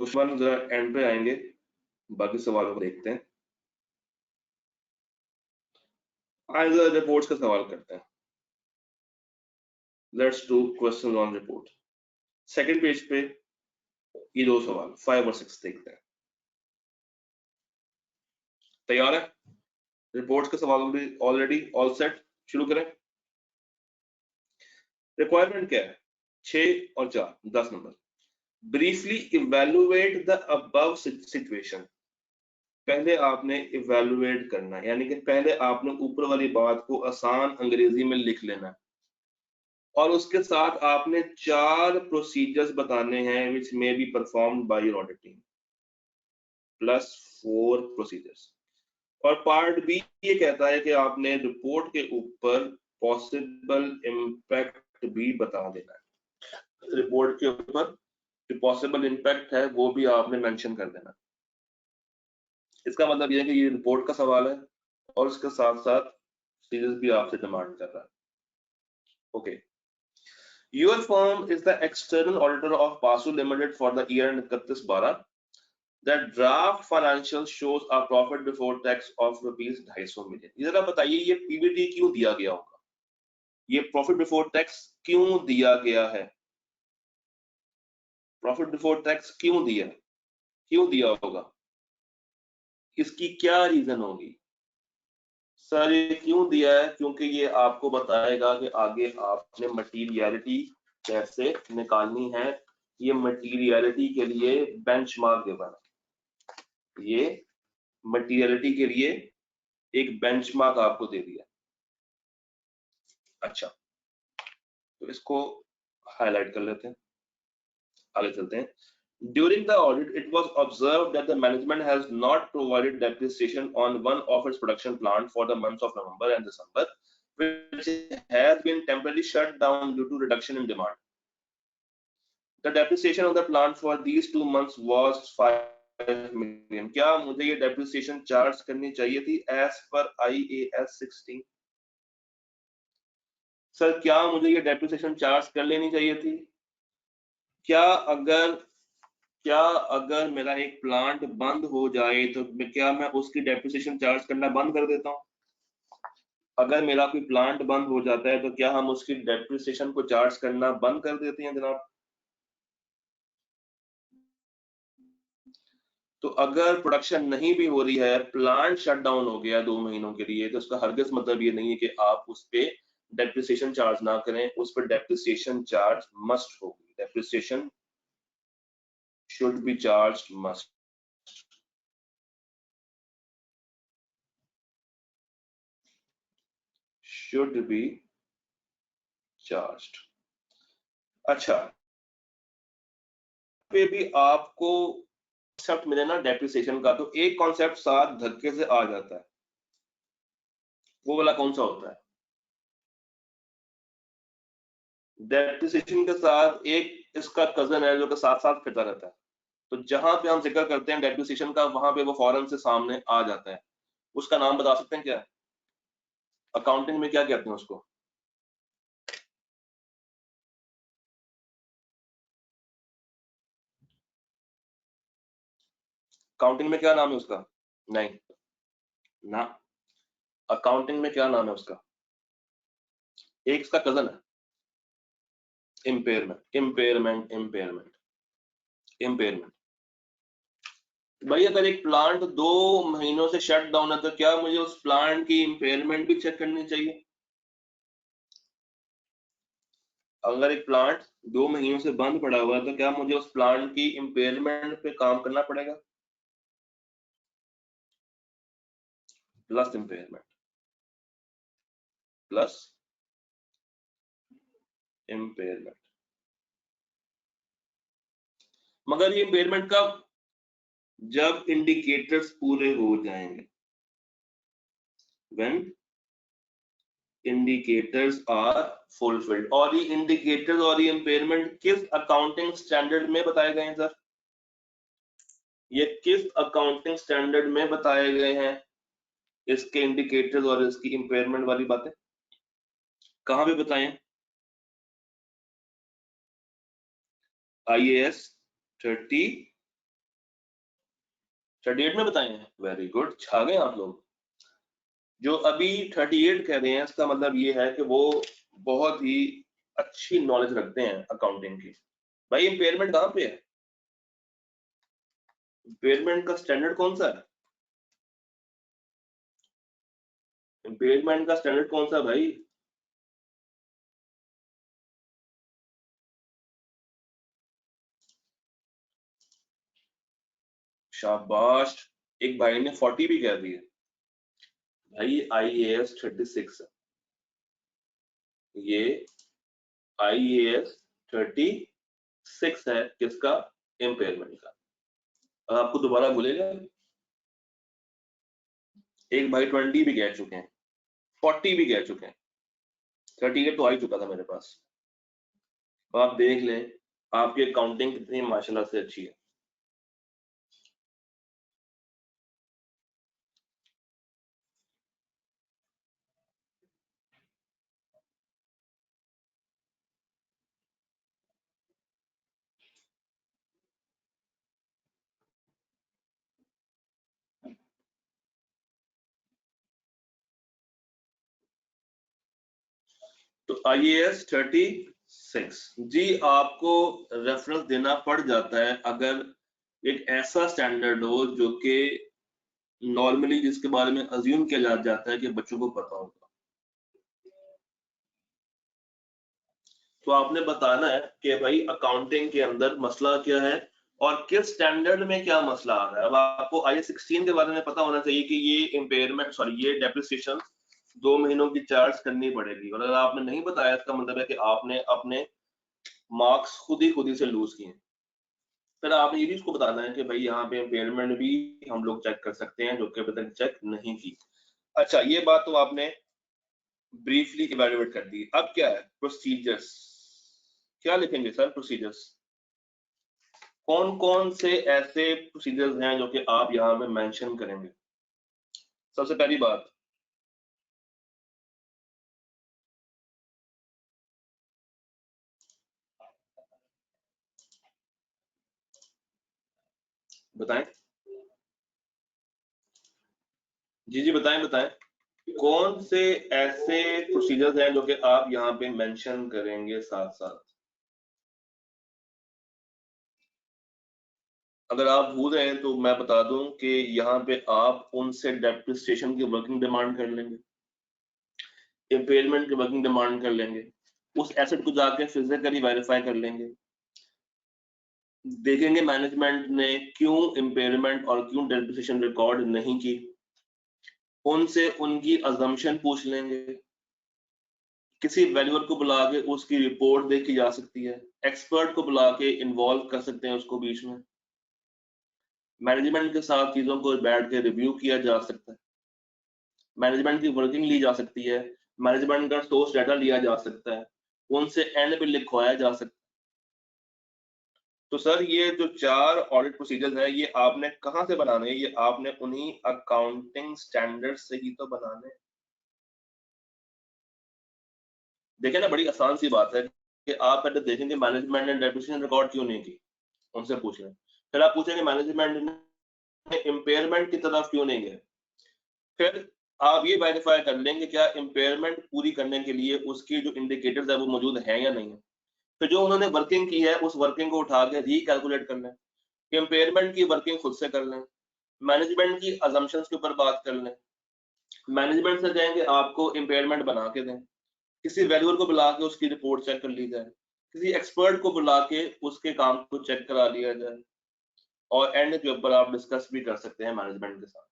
उस्मान जरा एंड पे आएंगे, बाकी सवालों को देखते हैं। आज रिपोर्ट्स का सवाल करते हैं। Let's do question on report. Second page पे ये दो सवाल 5 और 6 देखते हैं। तैयार है? रिपोर्ट्स का सवाल ऑलरेडी ऑल सेट। शुरू करें। रिक्वायरमेंट क्या है? 6 और 4 10 number. Briefly evaluate the above situation. पहले आपने इवेलुएट करना है, यानी कि पहले आपने ऊपर वाली बात को आसान अंग्रेजी में लिख लेना है, और उसके साथ आपने 4 प्रोसीजर्स बताने हैं which may be performed by your audit team plus 4 procedures. और पार्ट बी ये कहता है कि आपने रिपोर्ट के ऊपर पॉसिबल इम्पैक्ट भी बता देना है। रिपोर्ट के ऊपर जो पॉसिबल इम्पैक्ट है वो भी आपने मेंशन कर देना। इसका मतलब ये है कि ये रिपोर्ट का सवाल है और उसके साथ साथ सीरीज भी आपसे डिमांड कर रहा है। Okay, your firm is the external auditor of Basu limited for the year and 31/12। The draft financial shows a profit before tax of rupees 250 million। जरा बताइए ये पीबीटी क्यों दिया गया होगा? ये प्रॉफिट बिफोर टैक्स क्यों दिया गया है? प्रॉफिट बिफोर टैक्स क्यों दिया होगा? इसकी क्या रीजन होगी? सर ये क्यों दिया है? क्योंकि ये आपको बताएगा कि आगे आपने मटीरियलिटी कैसे निकालनी है। ये मटीरियलिटी के लिए बेंचमार्क देगा। ये मटीरियलिटी के लिए एक बेंचमार्क आपको दे दिया। अच्छा, तो इसको हाईलाइट कर लेते हैं, आगे चलते हैं। During the audit, it was observed that the management has not provided depreciation on one of its production plant for the months of November and December, which has been temporarily shut down due to reduction in demand. The depreciation of the plant for these 2 months was 5 million। क्या मुझे ये depreciation charge करनी चाहिए थी as per IAS 16? Sir क्या मुझे ये depreciation charge कर लेनी चाहिए थी? क्या अगर मेरा एक प्लांट बंद हो जाए तो क्या मैं उसकी डेप्रिसिएशन चार्ज करना बंद कर देता हूं? अगर मेरा कोई प्लांट बंद हो जाता है तो क्या हम उसकी डेप्रिसिएशन को चार्ज करना बंद कर देते हैं जनाब? तो अगर प्रोडक्शन नहीं भी हो रही है, प्लांट शट डाउन हो गया 2 महीनों के लिए, तो उसका हरगिज मतलब ये नहीं है कि आप उस पे डेप्रिसिएशन चार्ज ना करें। उस पर डेप्रिसिएशन चार्ज मस्ट होगी। Depreciation should be charged must। should be charged। अच्छा, पे भी आपको कॉन्सेप्ट मिले ना डेप्रिसिएशन का, तो एक कॉन्सेप्ट साथ धक्के से आ जाता है। वो वाला कौन सा होता है? डेप्रिसिएशन के साथ एक इसका कजन है जो के साथ साथ फिरता रहता है। तो जहां पे हम जिक्र करते हैं डेप्रिसिएशन का, वहां पे वो फौरन से सामने आ जाता है। उसका नाम बता सकते हैं क्या? अकाउंटिंग में क्या कहते हैं उसको? अकाउंटिंग में क्या नाम है उसका? नहीं ना, अकाउंटिंग में क्या नाम है उसका? एक इसका कजन है, इम्पेयरमेंट। भाई अगर एक प्लांट 2 महीनों से शट डाउन है तो क्या मुझे उस प्लांट की इम्पेयरमेंट भी चेक करनी चाहिए? अगर एक प्लांट 2 महीनों से बंद पड़ा हुआ है तो क्या मुझे उस प्लांट की इम्पेयरमेंट पे काम करना पड़ेगा? प्लस इम्पेयरमेंट मगर ये इम्पेयरमेंट कब? जब इंडिकेटर्स पूरे हो जाएंगे। When indicators are fulfilled. और ये इंडिकेटर्स और ये इम्पेयरमेंट किस अकाउंटिंग स्टैंडर्ड में बताए गए हैं सर? ये किस अकाउंटिंग स्टैंडर्ड में बताए गए हैं? इसके इंडिकेटर्स और इसकी इम्पेयरमेंट वाली बातें कहां पे बताए हैं? IAS 30 38 में बताए हैं, वेरी गुड, छा गए आप लोग। जो अभी 38 कह रहे हैं इसका मतलब ये है कि वो बहुत ही अच्छी नॉलेज रखते हैं अकाउंटिंग की। भाई इम्पेयरमेंट कहाँ पे है? इम्पेयरमेंट का स्टैंडर्ड कौन सा है? इम्पेयरमेंट का स्टैंडर्ड कौन सा भाई? शाबाश, एक भाई ने 40 भी कह दिए। भाई IAS 36 है ये, IAS 36 है किसका? इम्पेयरमेंट का। अब आपको दोबारा बोलेगा, एक भाई 20 भी कह चुके हैं, 40 भी कह चुके हैं, 38 तो आ ही चुका था मेरे पास। तो आप देख लें आपकी अकाउंटिंग कितनी माशाल्लाह से अच्छी है। तो IAS 36 जी आपको रेफरेंस देना पड़ जाता है अगर एक ऐसा स्टैंडर्ड हो जो कि नॉर्मली जिसके बारे में अज्यूम किया जाता है कि बच्चों को पता होगा। तो आपने बताना है कि भाई अकाउंटिंग के अंदर मसला क्या है और किस स्टैंडर्ड में क्या मसला आ रहा है। अब आपको IAS 16 के बारे में पता होना चाहिए कि ये इम्पेयरमेंट सॉरी ये डेप्रिसिएशन 2 महीनों की चार्ज करनी पड़ेगी, और अगर आपने नहीं बताया इसका मतलब है कि आपने अपने मार्क्स खुद ही से लूज किए। फिर आपने ये भी उसको बताना है कि भाई यहाँ पे इम्पेयरमेंट भी हम लोग चेक कर सकते हैं जो कि अभी तक चेक नहीं की। अच्छा ये बात तो आपने ब्रीफली इवेल्युएट कर दी। अब क्या है प्रोसीजर्स, क्या लिखेंगे सर प्रोसीजर्स? कौन कौन से ऐसे प्रोसीजर्स हैं जो कि आप यहाँ पे मेंशन करेंगे? सबसे पहली बात, बताएं। जी जी बताएं बताएं, कौन से ऐसे प्रोसीजर्स हैं जो कि आप यहाँ पे मेंशन करेंगे साथ साथ? अगर आप भूल रहे हैं तो मैं बता दूं कि यहाँ पे आप उनसे डेप्रिसिएशन की वर्किंग डिमांड कर लेंगे, इम्पेयरमेंट की वर्किंग डिमांड कर लेंगे, उस एसेट को जाके फिजिकली वेरीफाई कर लेंगे, देखेंगे मैनेजमेंट ने क्यों इम्पेयरमेंट और क्यों डेप्रिसिएशन रिकॉर्ड नहीं की, उनसे उनकी अजम्पशन पूछ लेंगे, किसी वैल्यूअर को बुला के उसकी रिपोर्ट देखी जा सकती है, एक्सपर्ट को बुला के इन्वॉल्व कर सकते हैं उसको बीच में, मैनेजमेंट के साथ चीजों को बैठ के रिव्यू किया जा सकता है, मैनेजमेंट की वर्किंग ली जा सकती है, मैनेजमेंट का सोर्स डाटा लिया जा सकता है, उनसे एंड पे लिखवाया जा सकता है। तो सर ये जो 4 ऑडिट प्रोसीजर्स है ये आपने कहाँ से बनाने हैं? ये आपने उन्हीं अकाउंटिंग स्टैंडर्ड से ही तो बनाने हैं। देखिए ना बड़ी आसान सी बात है कि आप पहले देखेंगे मैनेजमेंट ने डेप्रिसिएशन रिकॉर्ड क्यों नहीं की, उनसे पूछ लें। फिर आप पूछेंगे मैनेजमेंट ने इम्पेयरमेंट की तरफ क्यों नहीं गए। फिर आप ये वेरीफाई कर लेंगे क्या इम्पेयरमेंट पूरी करने के लिए उसकी जो इंडिकेटर्स है वो मौजूद है या नहीं है। फिर जो उन्होंने वर्किंग की है उस वर्किंग को उठा के रिकैलकुलेट कर लें, इम्पेयरमेंट की वर्किंग खुद से कर लें, मैनेजमेंट की अजम्पशंस के ऊपर बात कर लें, मैनेजमेंट से कहेंगे आपको इम्पेयरमेंट बना के दें, किसी वैल्यूअर को बुला के उसकी रिपोर्ट चेक कर ली जाए, किसी एक्सपर्ट को बुला के उसके काम को चेक करा लिया जाए, और एंड के ऊपर आप डिस्कस भी कर सकते हैं मैनेजमेंट के साथ।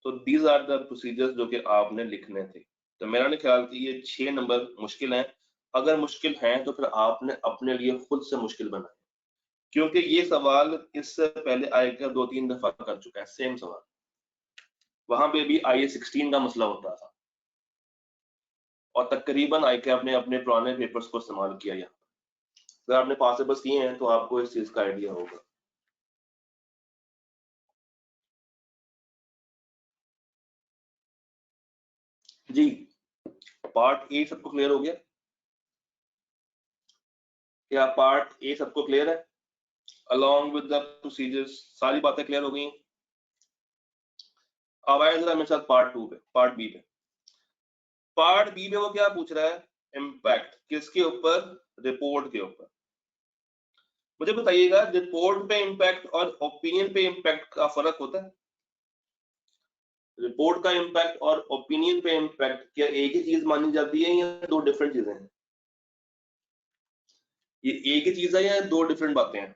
तो दीज आर द प्रोसीजर्स जो कि आपने लिखने थे। तो मेरा नहीं ख्याल कि ये 6 नंबर मुश्किल हैं। अगर मुश्किल हैं तो फिर आपने अपने लिए खुद से मुश्किल बनाए, क्योंकि ये सवाल इससे पहले आएगा 2-3 दफा कर चुका है सेम सवाल, वहां पे भी IAS 16 का मसला होता था और तकरीबन आईके अपने अपने पुराने पेपर्स को इस्तेमाल किया। यहाँ अगर आपने पास पेपर्स किए हैं तो आपको इस चीज का आइडिया होगा। जी पार्ट ए सबको क्लियर हो गया? क्या पार्ट ए सबको क्लियर है? along with the procedures। सारी बातें क्लियर हो गई। अब आए जरा मेरे साथ पार्ट 2 पे, पार्ट बी पे। पार्ट बी में वो क्या पूछ रहा है, इम्पैक्ट किसके ऊपर, रिपोर्ट के ऊपर। मुझे बताइएगा रिपोर्ट पे इम्पैक्ट और ओपिनियन पे इम्पैक्ट का फर्क होता है? रिपोर्ट का इम्पैक्ट और ओपिनियन पे इम्पैक्ट क्या एक ही चीज मानी जाती है या दो डिफरेंट चीजें हैं? ये एक ही चीज है या दो डिफरेंट बातें हैं?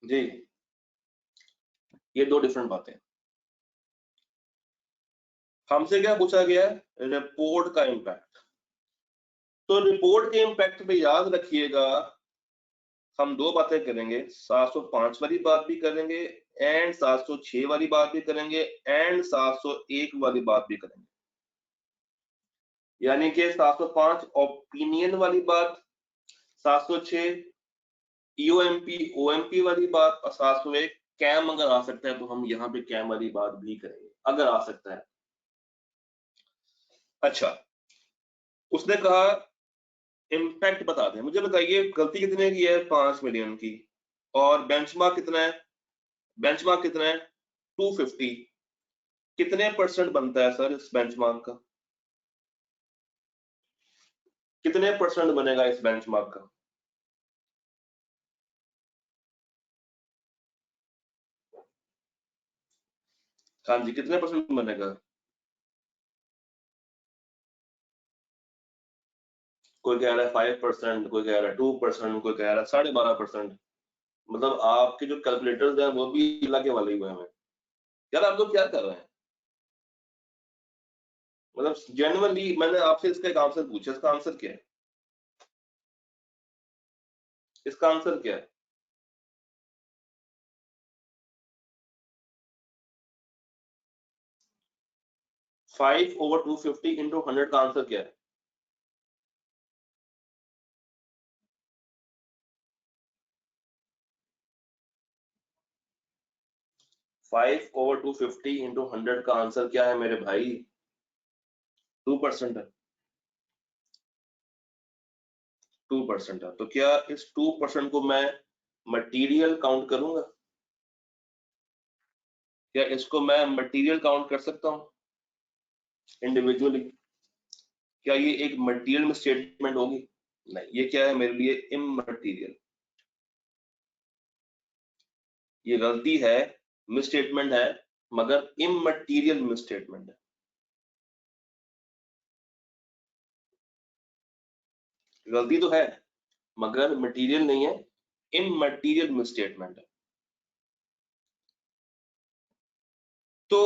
जी, ये दो डिफरेंट बातें हैं। हमसे क्या पूछा गया है, रिपोर्ट का इम्पैक्ट। तो रिपोर्ट के इम्पैक्ट पे याद रखिएगा हम दो बातें करेंगे, 705 वाली बात भी करेंगे एंड 706 वाली बात भी करेंगे एंड 701 वाली बात भी करेंगे। यानी कि 705 ओपिनियन वाली बात, 706 ईओएमपी ओएमपी वाली बात और 701 कैम अगर आ सकता है तो हम यहाँ पे कैम वाली बात भी करेंगे अगर आ सकता है। अच्छा, उसने कहा इम्पैक्ट बता दें। मुझे बताइए गलती कितने की है, 5 मिलियन की, और बेंचमार्क कितना है, बेंचमार्क कितना है 250। कितने परसेंट बनता है सर इस बेंचमार्क का, कितने परसेंट बनेगा इस बेंचमार्क का? हाँ जी, कितने परसेंट बनेगा? कोई कह रहा है 5%, कोई कह रहा है 2%, कोई कह रहा है 12.5%। मतलब आपके जो कैलकुलेटर्स हैं वो भी अल्लाह के वाले ही हुए हैं। यार आप लोग क्या कर रहे हैं? मतलब जेन्युइनली मैंने आपसे इसका एक आंसर पूछा, इसका आंसर क्या है, इसका आंसर क्या है? 5/250 इंटू 100 का आंसर क्या है? 5/250 इंटू 100 का आंसर क्या है मेरे भाई? 2% है। 2% है। तो क्या इस 2% को मैं मटेरियल काउंट करूंगा? क्या इसको मैं मटेरियल काउंट कर सकता हूं इंडिविजुअली? क्या ये एक मटेरियल में स्टेटमेंट होगी? नहीं, ये क्या है मेरे लिए, इममटेरियल। ये गलती है, मिसस्टेटमेंट है, मगर इममटेरियल मिसस्टेटमेंट है। गलती तो है मगर मटेरियल नहीं है, इममटेरियल मिसस्टेटमेंट है। तो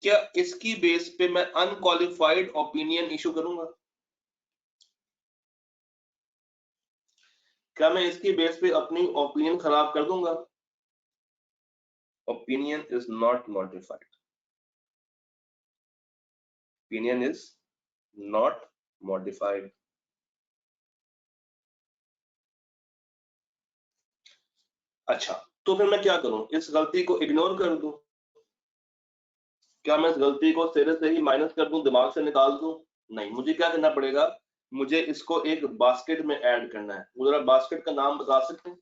क्या इसकी बेस पे मैं अनक्वालिफाइड ओपिनियन इशू करूंगा? क्या मैं इसकी बेस पे अपनी ओपिनियन खराब कर दूंगा? Opinion is not modified, opinion is not modified. अच्छा, तो फिर मैं क्या करूं, इस गलती को इग्नोर कर दूं? क्या मैं इस गलती को सिरे से ही माइनस कर दूं, दिमाग से निकाल दूं? नहीं, मुझे क्या करना पड़ेगा, मुझे इसको एक बास्केट में ऐड करना है। मुझे बास्केट का नाम बता सकते हैं?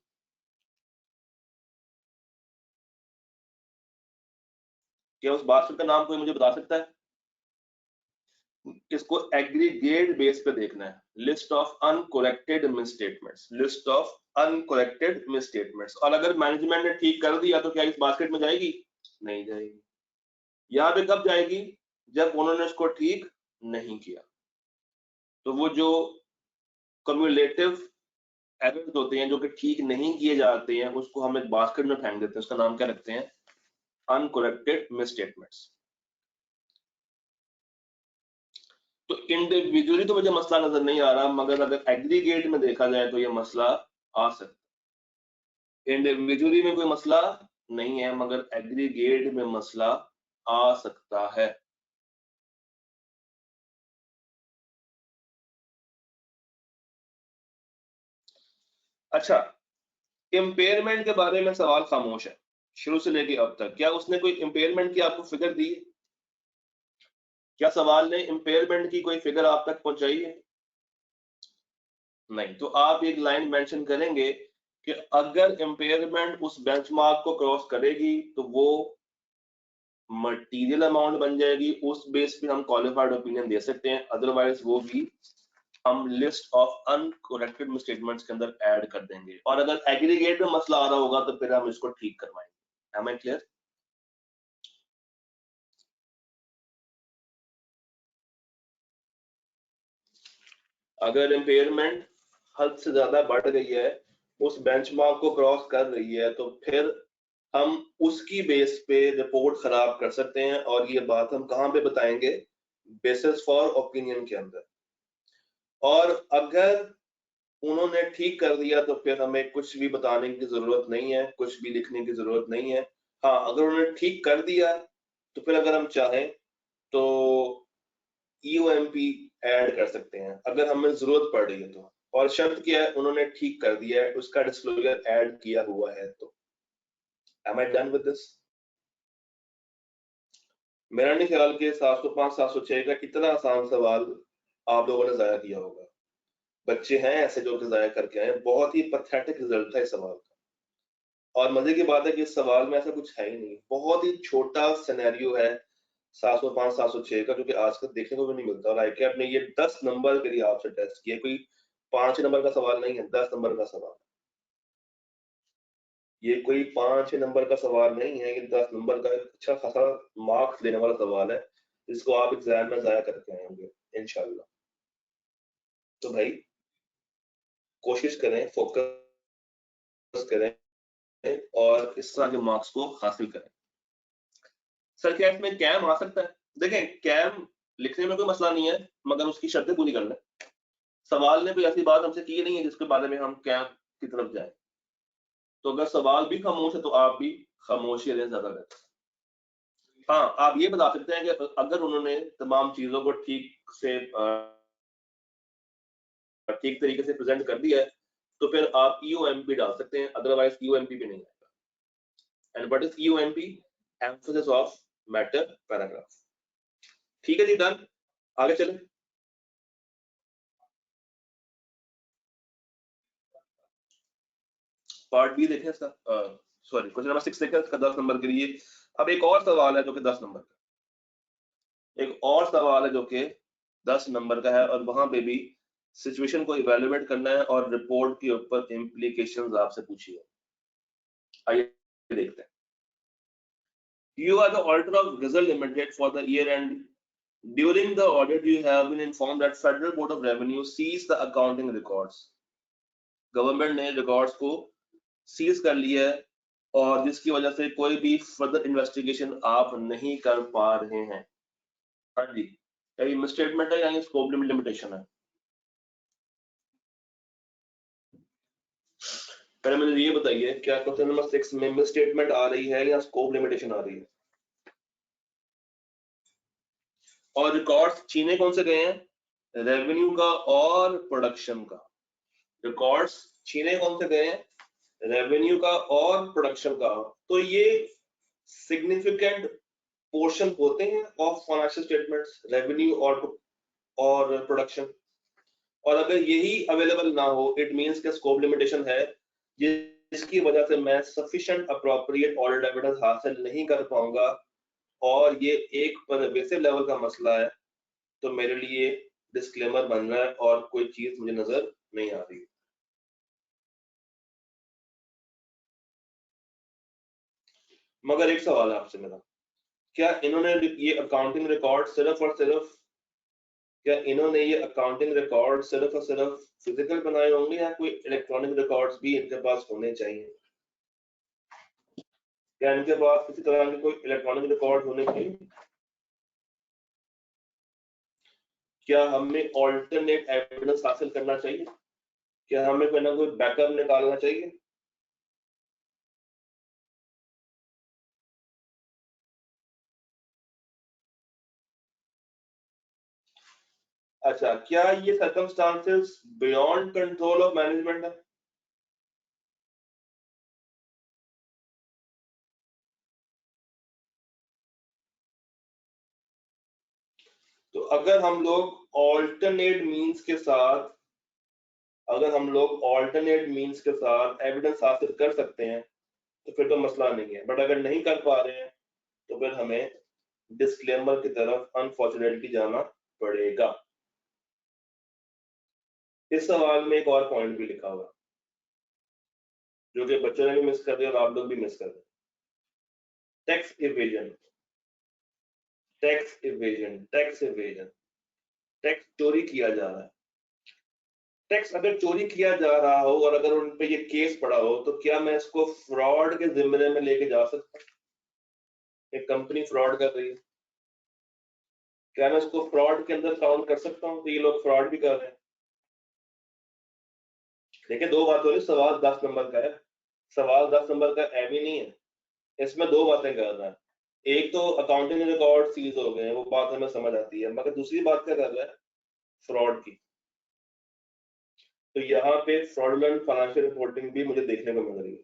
क्या उस बास्केट का नाम कोई मुझे बता सकता है? इसको एग्रीगेट बेस पे देखना है, list of uncorrected misstatements, list of uncorrected misstatements. और अगर मैनेजमेंट ने ठीक कर दिया तो क्या इस बास्केट में जाएगी? नहीं जाएगी। यहाँ पे कब जाएगी, जब उन्होंने इसको ठीक नहीं किया। तो वो जो कम्युलेटिव एरर्स होते हैं जो कि ठीक नहीं किए जाते हैं उसको हम एक बास्केट में फेंक देते हैं, उसका नाम क्या रखते हैं, अनकोरेक्टेड मिसस्टेटमेंट्स। तो इंडिविजुअली तो मुझे मसला नजर नहीं आ रहा, मगर अगर एग्रीगेट में देखा जाए तो ये मसला आ सकता है। इंडिविजुअली में कोई मसला नहीं है मगर एग्रीगेट में मसला आ सकता है। अच्छा, इम्पेयरमेंट के बारे में सवाल खामोश है शुरू से लेके अब तक। क्या उसने कोई इम्पेयरमेंट की आपको फिगर दी? क्या सवाल ने इम्पेयरमेंट की कोई फिगर आप तक पहुंचाई है? नहीं, तो आप एक लाइन मेंशन करेंगे कि अगर इम्पेयरमेंट उस बेंचमार्क को क्रॉस करेगी तो वो मटेरियल अमाउंट बन जाएगी, उस बेस पे हम क्वालिफाइड ओपिनियन दे सकते हैं, अदरवाइज वो भी हम लिस्ट ऑफ अनकरेक्टेड मिसस्टेटमेंट्स के अंदर ऐड कर देंगे, और अगर एग्रीगेट में मसला आ रहा होगा तो फिर हम इसको ठीक करवाएंगे। Am I clear? अगर इम्पेयरमेंट हद से ज्यादा बढ़ गई है, उस बेंचमार्क को क्रॉस कर रही है, तो फिर हम उसकी बेस पे रिपोर्ट खराब कर सकते हैं, और ये बात हम कहां पे बताएंगे? बेसिस फॉर ओपिनियन के अंदर। और अगर उन्होंने ठीक कर दिया तो फिर हमें कुछ भी बताने की जरूरत नहीं है, कुछ भी लिखने की जरूरत नहीं है। हाँ, अगर उन्होंने ठीक कर दिया तो फिर अगर हम चाहें तो ईओएमपी ऐड कर सकते हैं अगर हमें जरूरत पड़ रही है तो। और शर्त क्या है? उन्होंने ठीक कर दिया है, उसका डिस्क्लोजर ऐड किया हुआ है तो। Am I done with this? मेरा नहीं ख्याल कि 705 706 का इतना आसान सवाल आप लोगों ने जाया किया होगा। बच्चे हैं ऐसे जो कि जाया करके आए, बहुत ही पैथेटिक रिजल्ट था इस सवाल का। और मजे की बात है कि इस सवाल में ऐसा कुछ है ही नहीं, बहुत ही छोटा सिनेरियो है 705 706 का, जो कि आजकल देखने को भी नहीं मिलता। और आईकैप ने ये 10 नंबर के लिए आपसे टेस्ट किया, कोई 5 नंबर का सवाल नहीं है, 10 नंबर का सवाल। ये कोई 5 नंबर का सवाल नहीं है, ये 10 नंबर का अच्छा खासा मार्क्स देने वाला सवाल है, जिसको आप एग्जाम में जाया करके आए होंगे इंशाल्लाह। तो भाई कोशिश करें, फोकस करें, और इस तरह के मार्क्स को हासिल करें। सर क्या इसमें कैम आ सकता है? देखें, कैम लिखने में कोई मसला नहीं है, मगर उसकी शर्तें पूरी कर लें। सवाल ने कोई ऐसी बात हमसे की नहीं है जिसके बारे में हम कैम की तरफ जाए। तो अगर सवाल भी खामोश है तो आप भी खामोशी रहें, ज्यादा बेहतर। हाँ, आप ये बता सकते हैं कि अगर उन्होंने तमाम चीजों को ठीक तरीके से प्रेजेंट कर दिया है तो फिर आप ईओएमपी डाल सकते हैं, अदरवाइज ईओएमपी भी नहीं आएगा। And what is EOMP? Emphasis of matter paragraph. ठीक है जी, डन। आगे चलें। पार्ट बी देखें इसका, सॉरी क्वेश्चन नंबर 6 देखें, इसका 10 नंबर के लिए। अब एक और सवाल है जो कि 10 नंबर का, एक और सवाल है जो कि 10 नंबर का है, और वहां पे भी सिचुएशन को इवेलुएट करना है और रिपोर्ट के ऊपर इम्प्लीकेशंस आपसे पूछी है। आइए देखते हैं। You are the auditor of Gazelle Limited for the year end. During the audit, you have been informed that Federal Board of Revenue seized the accounting records. Government ने रिकॉर्ड्स को सीज कर लिया है, और जिसकी वजह से कोई भी फर्दर इन्वेस्टिगेशन आप नहीं कर पा रहे हैं। हाँ जी, ये मिसस्टेटमेंट है या ये स्कोप लिमिटेशन है? पहले मुझे ये बताइए, क्या क्वेश्चन नंबर 6 में मिसस्टेटमेंट आ रही है या स्कोप लिमिटेशन आ रही है? और रिकॉर्ड्स छीने कौन से गए हैं? रेवेन्यू का और प्रोडक्शन का। रिकॉर्ड्स छीने कौन से गए हैं? रेवेन्यू का और प्रोडक्शन का। तो ये सिग्निफिकेंट पोर्शन होते हैं ऑफ फाइनेंशियल स्टेटमेंट्स, रेवेन्यू और प्रोडक्शन। और अगर यही अवेलेबल ना हो, इट मींस के स्कोप लिमिटेशन है, जिसकी वजह से मैं सफिशिएंट अप्रोप्रिएट ऑडिट एविडेंस हासिल नहीं कर पाऊंगा, और ये एक परवेसिव लेवल का मसला है, तो मेरे लिए डिस्क्लेमर बन रहा है और कोई चीज मुझे नजर नहीं आ रही। मगर एक सवाल है आपसे मेरा, क्या इन्होंने ये अकाउंटिंग रिकॉर्ड सिर्फ और सिर्फ क्या इन्होंने ये अकाउंटिंग रिकॉर्ड सिर्फ और सिर्फ फिजिकल बनाए होंगे, या कोई इलेक्ट्रॉनिक रिकॉर्ड्स भी इनके पास होने चाहिए? क्या इनके पास किसी तरह के कोई इलेक्ट्रॉनिक रिकॉर्ड होने चाहिए? क्या हमें ऑल्टरनेट एविडेंस हासिल करना चाहिए? क्या हमें कोई ना कोई बैकअप निकालना चाहिए? अच्छा, क्या ये circumstances beyond control of management है? तो अगर हम लोग ऑल्टरनेट मींस के साथ अगर हम लोग ऑल्टरनेट मीन्स के साथ एविडेंस हासिल कर सकते हैं तो फिर तो मसला नहीं है, बट अगर नहीं कर पा रहे हैं तो फिर हमें डिस्क्लेमर की तरफ अनफॉर्चुनेटली जाना पड़ेगा। इस सवाल में एक और पॉइंट भी लिखा हुआ जो कि बच्चों ने भी मिस कर दिया और आप लोग भी मिस कर दिए। Tax evasion, tax evasion, tax evasion, tax चोरी किया जा रहा है। टैक्स अगर चोरी किया जा रहा हो और अगर उन पे ये केस पड़ा हो तो क्या मैं इसको फ्रॉड के जिम्मे में लेके जा सकता हूँ? एक कंपनी फ्रॉड कर रही है, क्या मैं इसको फ्रॉड के अंदर काउंट कर सकता हूँ? तो ये लोग फ्रॉड भी कर रहे हैं। देखिए दो बात हो रही, सवाल 10 नंबर का है, सवाल 10 नंबर का एम ही नहीं है, इसमें दो बातें कर रहा है। एक तो अकाउंटिंग रिकॉर्ड सीज हो गए, वो बात हमें समझ आती है, मगर दूसरी बात क्या कर रहा है? फ्रॉड की। तो यहाँ पे फ्रॉडुलेंट फाइनेंशियल रिपोर्टिंग भी मुझे देखने को मिल रही है।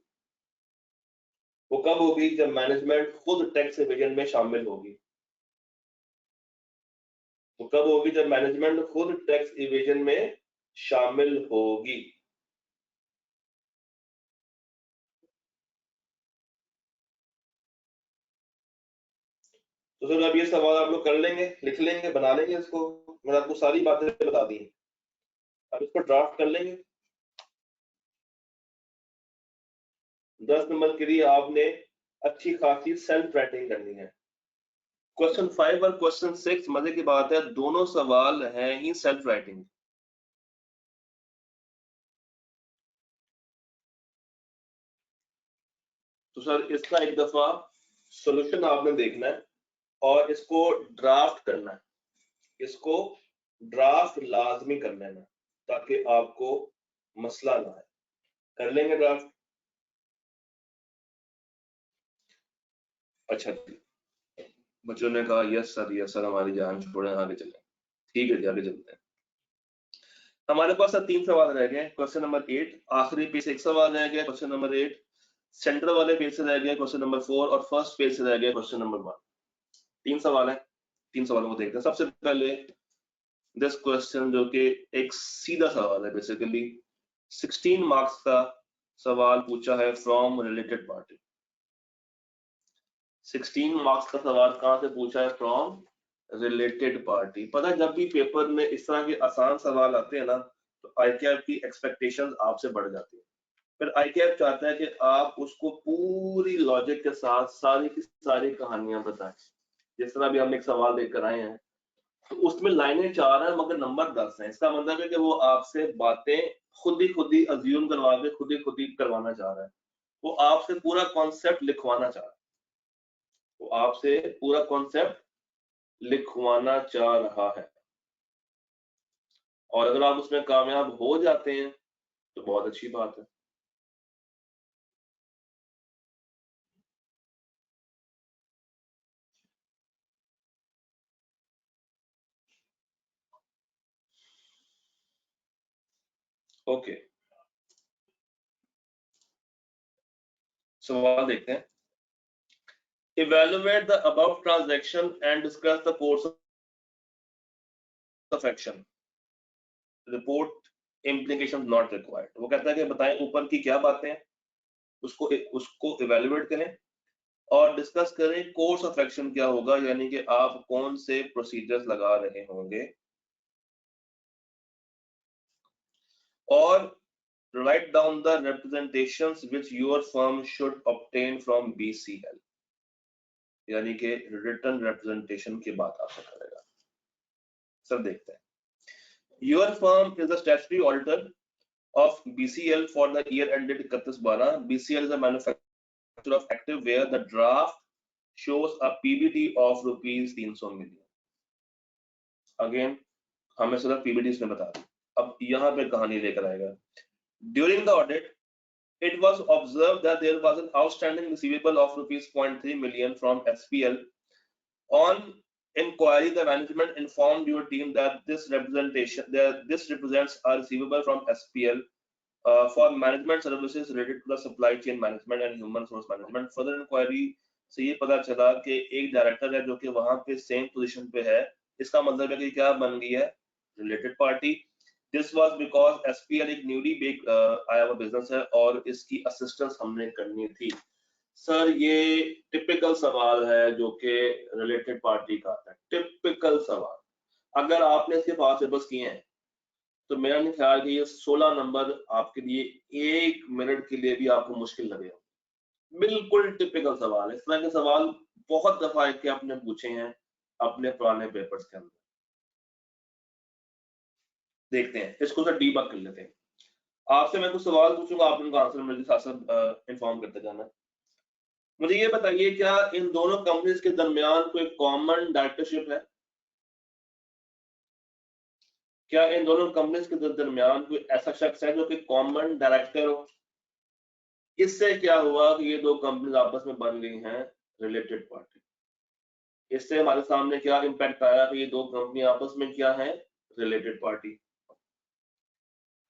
वो कब होगी? जब मैनेजमेंट खुद टैक्स इवेजन में शामिल होगी। वो कब होगी? जब मैनेजमेंट खुद टैक्स इवेजन में शामिल होगी। तो सर अब ये सवाल आप लोग कर लेंगे, लिख लेंगे, बना लेंगे इसको। मैंने आपको सारी बातें बता दी, अब इसको ड्राफ्ट कर लेंगे। 10 नंबर के लिए आपने अच्छी खासी सेल्फ राइटिंग करनी है। क्वेश्चन 5 और क्वेश्चन 6 मजे की बात है, दोनों सवाल हैं ही सेल्फ राइटिंग। तो सर इसका एक दफा सॉल्यूशन आपने देखना है और इसको ड्राफ्ट करना है, इसको ड्राफ्ट लाजमी कर लेना ताकि आपको मसला ना आए। कर लेंगे ड्राफ्ट? अच्छा, बच्चों ने कहा यस सर हमारी जान छोड़े, आगे चलें। ठीक है जी, आगे चलते हैं। हमारे पास 3 सवाल रह गए। क्वेश्चन नंबर 8 आखिरी पेज से एक सवाल रह गया, क्वेश्चन नंबर 8 सेंटर वाले पेज से रह गया क्वेश्चन नंबर 4 और फर्स्ट पेज से रह गया क्वेश्चन नंबर 1। 3 सवाल है, 3 सवालों को देखते हैं। सबसे पहले दिस क्वेश्चन जो कि एक सीधा सवाल है, बेसिकली 16 मार्क्स का सवाल पूछा है फ्रॉम रिलेटेड पार्टी। 16 मार्क्स का सवाल कहां से पूछा है? From related party. पता है जब भी पेपर में इस तरह के आसान सवाल आते हैं ना तो आईकेएफ की एक्सपेक्टेशंस आपसे बढ़ जाती है। फिर आईकेएफ चाहता है कि आप उसको पूरी लॉजिक के साथ सारी की सारी कहानियां बताएं। जिस तरह भी हम एक सवाल देखकर आए हैं तो उसमें लाइनें 4 हैं मगर नंबर 10 हैं। इसका मतलब है कि वो आपसे बातें खुद ही अज्यूम करवा के खुद ही करवाना चाह रहा है। वो आपसे पूरा कॉन्सेप्ट लिखवाना चाह रहा है, वो आपसे पूरा कॉन्सेप्ट लिखवाना चाह रहा है। और अगर आप उसमें कामयाब हो जाते हैं तो बहुत अच्छी बात है। ओके, सवाल देखते हैं। Evaluate the above transaction and discuss the course of action. Report implications not required. वो कहता है कि बताएं ऊपर की क्या बातें हैं, उसको इवेल्युएट करें और डिस्कस करें कोर्स ऑफ एक्शन क्या होगा, यानी कि आप कौन से प्रोसीजर्स लगा रहे होंगे। और write down the representations which your firm should obtain from BCL, यानी कि रिटर्न रिप्रेजेंटेशन की बात आपसे करेगा। सब देखते हैं। Your firm is the statutory auditor of BCL for the year ended 31/12. BCL is a manufacturer of active where the draft shows a PBT of rupees 300 million. Again, हमें सिर्फ PBT इसने बता दी। अब यहाँ पे कहानी लेकर आएगा। During the audit, it was observed that there was an outstanding receivable of rupees 0.3 million from SPL. On inquiry, the management informed your team that this represents a receivable from SPL for management services related to the supply chain management and human resource management. Further inquiry से ये पता चला कि एक director है जो कि वहां पे सेम पोजीशन पे है। इसका मतलब है कि क्या बन गई है? Related party. This was because SPL एक न्यूली बेक आया हुआ बिजनेस है और इसकी असिस्टेंस हमने करनी थी। सर ये टिपिकल सवाल है जो कि रिलेटेड पार्टी का है, टिपिकल सवाल। अगर आपने इसके पास पेपर्स किए हैं तो मेरा नहीं ख्याल कि ये 16 नंबर आपके लिए 1 मिनट के लिए भी आपको मुश्किल लगेगा। बिल्कुल टिपिकल सवाल है, इस तरह के सवाल बहुत दफा के आपने पूछे हैं अपने पुराने पेपर्स के अंदर। देखते हैं इसको सर डीबग कर लेते हैं। आपसे मैं कुछ सवाल पूछूंगा, आप उनका आंसर मुझे साथ साथ इन्फॉर्म करते जाना। मुझे ये बताइए क्या इन दोनों कंपनीज के दरमियान कोई कॉमन डायरेक्टरशिप है? क्या इन दोनों कंपनीज के दरमियान कोई ऐसा शख्स है जो कि कॉमन डायरेक्टर हो? इससे क्या हुआ कि ये दो कंपनीज आपस में बन गई हैं रिलेटेड पार्टी। इससे हमारे सामने क्या इम्पैक्ट आया कि ये दो कंपनी आपस में क्या है, रिलेटेड पार्टी।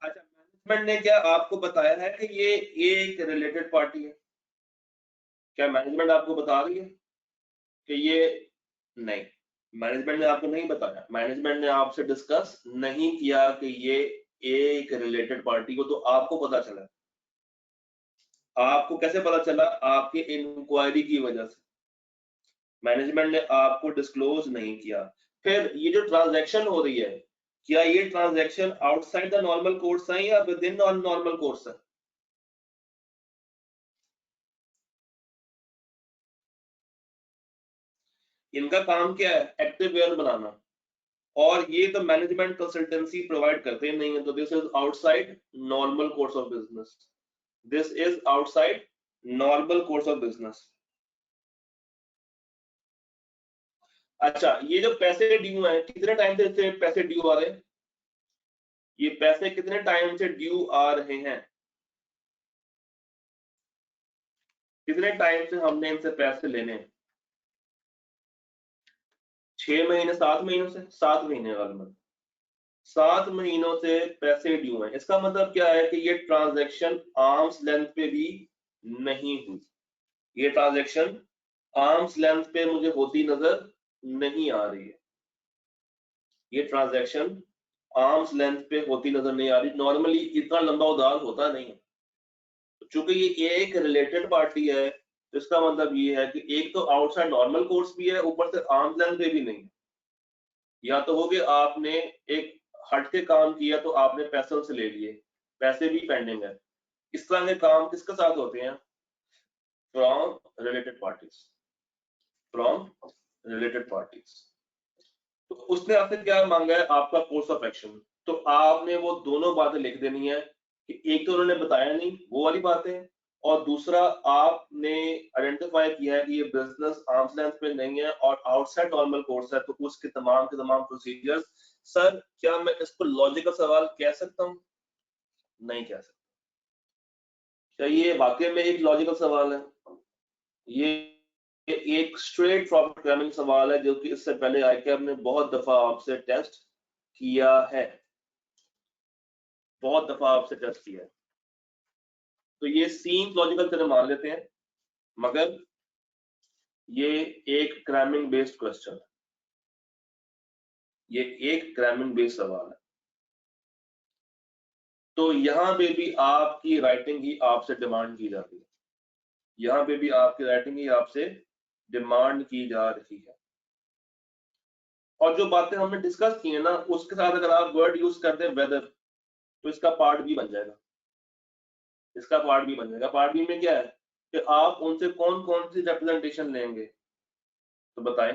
अच्छा, मैनेजमेंट ने क्या आपको बताया है कि ये एक रिलेटेड पार्टी है? क्या मैनेजमेंट आपको बता रही है कि ये? नहीं, मैनेजमेंट ने आपको नहीं बताया, मैनेजमेंट ने आपसे डिस्कस नहीं किया कि ये एक रिलेटेड पार्टी को, तो आपको पता चला। आपको कैसे पता चला? आपकी इंक्वायरी की वजह से। मैनेजमेंट ने आपको डिस्क्लोज नहीं किया। फिर ये जो ट्रांजैक्शन हो रही है, क्या ये transaction outside the normal course है या विद इन नॉर्मल कोर्स है? इनका काम क्या है? एक्टिववेयर बनाना, और ये तो मैनेजमेंट कंसल्टेंसी प्रोवाइड करते नहीं है, तो this is outside normal course of business. This is outside normal course of business. अच्छा, ये जो पैसे ड्यू है, कितने टाइम से पैसे ड्यू आ रहे हैं? ये पैसे कितने टाइम से ड्यू आ रहे हैं? कितने टाइम से हमने इनसे पैसे लेने हैं? 6 महीने, 7 महीनों से? 7 महीने वाले, 7 महीनों से पैसे ड्यू हैं। इसका मतलब क्या है कि ये ट्रांजैक्शन आर्म्स लेंथ पे भी नहीं हुई। ये ट्रांजैक्शन आर्म्स लेंथ पे मुझे होती नजर नहीं आ रही है। ये ट्रांजैक्शन आर्म्स लेंथ पे होती नजर नहीं आ रही। नॉर्मली इतना लंबा उधार होता नहीं है। चूंकि ये एक रिलेटेड पार्टी है, तो इसका मतलब ये है कि एक तो आउटसाइड नॉर्मल कोर्स भी है, ऊपर से आर्म्स लेंथ पे भी नहीं है। या तो हो गया आपने एक हट के काम किया तो आपने पैसे उनसे ले लिए, पैसे भी पेंडिंग है। इस तरह के काम किसके साथ होते हैं? From related parties, from related parties. तो उसने आपसे क्या मांगा है? आपका कोर्स ऑफ एक्शन। तो आपने वो दोनों बातें लिख देनी है कि एक तो उन्होंने बताया नहीं, वो वाली बातें, और दूसरा आपने आइडेंटिफाई किया है कि ये बिजनेस आर्म्स लेंथ पे नहीं है और आउटसाइड नॉर्मल कोर्स है, तो उसके तमाम के तमाम प्रोसीजर्स। सर क्या मैं इसको लॉजिकल सवाल कह सकता हूँ? नहीं कह सकता। क्या ये वाकई में एक लॉजिकल सवाल है? ये एक स्ट्रेट फॉरवर्ड प्रोग्रामिंग सवाल है जो कि इससे पहले आईकैब ने बहुत दफा आपसे टेस्ट किया है, बहुत दफा आपसे टेस्ट किया है। तो ये सीन लॉजिकल तरह मान लेते हैं, मगर ये एक क्रैमिंग बेस्ड क्वेश्चन है, ये एक क्रैमिंग बेस्ड सवाल है। तो यहां पे भी आपकी राइटिंग ही आपसे डिमांड की जाती है, यहां पे भी आपकी राइटिंग ही आपसे डिमांड की जा रही है। और जो बातें हमने डिस्कस की है ना, उसके साथ अगर आप वर्ड यूज कर दें वेदर, तो इसका पार्ट भी बन जाएगा, इसका पार्ट भी बन जाएगा। पार्ट बी में क्या है कि आप उनसे कौन कौन सी रिप्रेजेंटेशन लेंगे, तो बताएं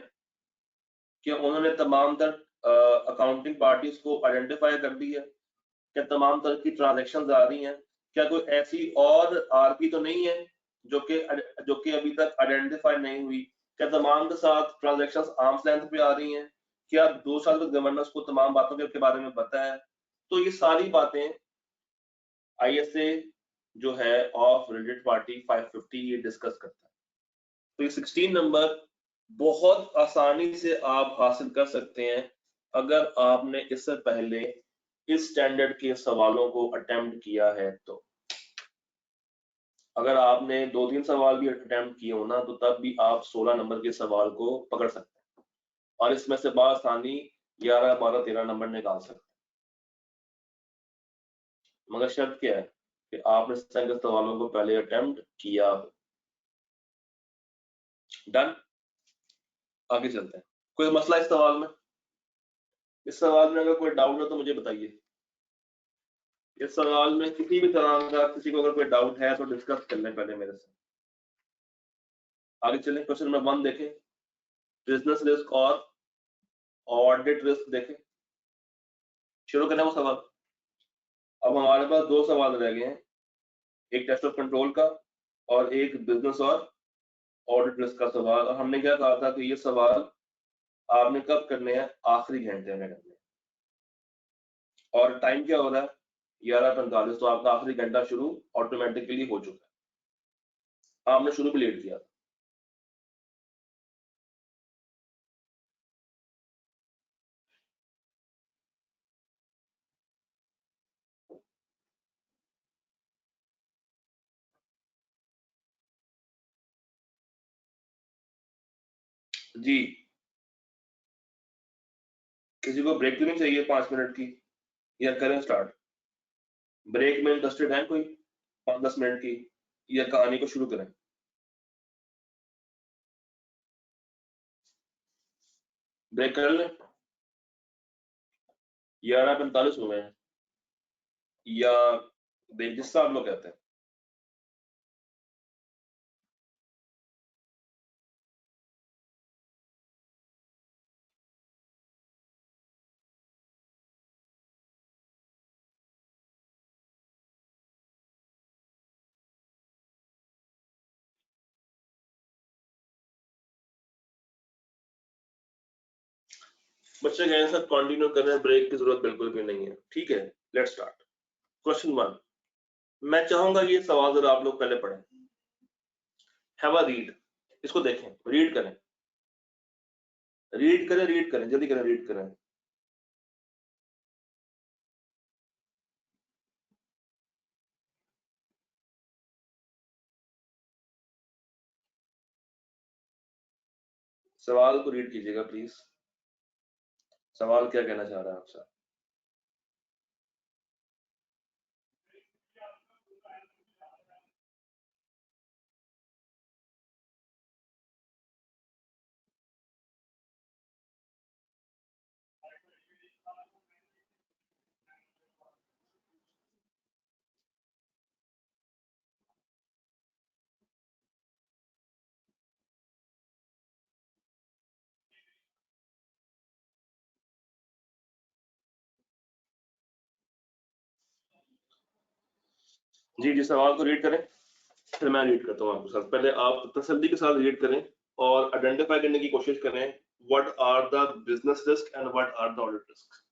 कि उन्होंने तमाम तर अकाउंटिंग पार्टीज को आइडेंटिफाई कर दी है? क्या तमाम तरह की ट्रांजैक्शंस आ रही हैं? क्या कोई ऐसी और आरपी तो नहीं है जो कि अभी तक आइडेंटिफाई नहीं हुई? क्या तमाम के साथ ट्रांजैक्शंस आर्म्स लेंथ पे आ रही हैं? क्या 2 साल तक गवर्नेंस को तमाम बातों के बारे में पता है? तो ये सारी बातें आईएसए जो है ऑफ रिलेटेड पार्टी 550 ये डिस्कस करता है। तो ये 16 नंबर बहुत आसानी से आप हासिल कर सकते हैं अगर आपने इससे पहले इस स्टैंडर्ड के सवालों को अटेम्प्ट किया है। तो अगर आपने 2-3 सवाल भी अटेम्प्ट किए हो ना, तो तब भी आप 16 नंबर के सवाल को पकड़ सकते हैं और इसमें से बासानी 11, 12, 13 नंबर निकाल सकते हैं। मगर शर्त क्या है कि आपने इस तरह के सवालों को पहले अटेम्प्ट किया हो। डन, आगे चलते हैं। कोई मसला इस सवाल में? इस सवाल में अगर कोई डाउट है तो मुझे बताइए। इस सवाल में किसी भी तरह का किसी को अगर कोई डाउट है तो डिस्कस कर लें पहले मेरे से। आगे चलें, क्वेश्चन नंबर 1 देखें, बिजनेस रिस्क और ऑडिट रिस्क देखें। शुरू करें वो सवाल। अब हमारे पास 2 सवाल रह गए हैं, एक टेस्ट ऑफ कंट्रोल का और एक बिजनेस और ऑडिट रिस्क का सवाल। और हमने क्या कहा था कि ये सवाल आपने कब करने हैं? आखिरी घंटे में करने हैं। और टाइम क्या हो रहा है? 11:45। तो आपका आखिरी घंटा शुरू ऑटोमेटिकली हो चुका है, आपने शुरू भी लेट किया। जी, किसी को ब्रेक तो नहीं चाहिए 5 मिनट की? या करें स्टार्ट? ब्रेक में इंटरेस्टेड है कोई 5-10 मिनट की, या कहानी को शुरू करें? ब्रेक कर लें? 11:45 हुए हैं, या देख जिससे आप लोग कहते हैं। बच्चे कहें सर कंटिन्यू करें, ब्रेक की जरूरत बिल्कुल भी नहीं है। ठीक है, लेट्स स्टार्ट। क्वेश्चन 1, मैं चाहूंगा ये सवाल जरा आप लोग पहले पढ़ें। हैव अ रीड, इसको देखें, रीड करें, रीड करें, रीड करें, जल्दी करें, रीड करें। सवाल को रीड कीजिएगा प्लीज। सवाल क्या कहना चाह रहा है आपसे? जी जी, सवाल को रीड करें, फिर मैं रीड करता हूँ आपके साथ। पहले आप तसल्ली के साथ रीड करें और आइडेंटिफाई करने की कोशिश करें what are the business risk and what are the audit risk.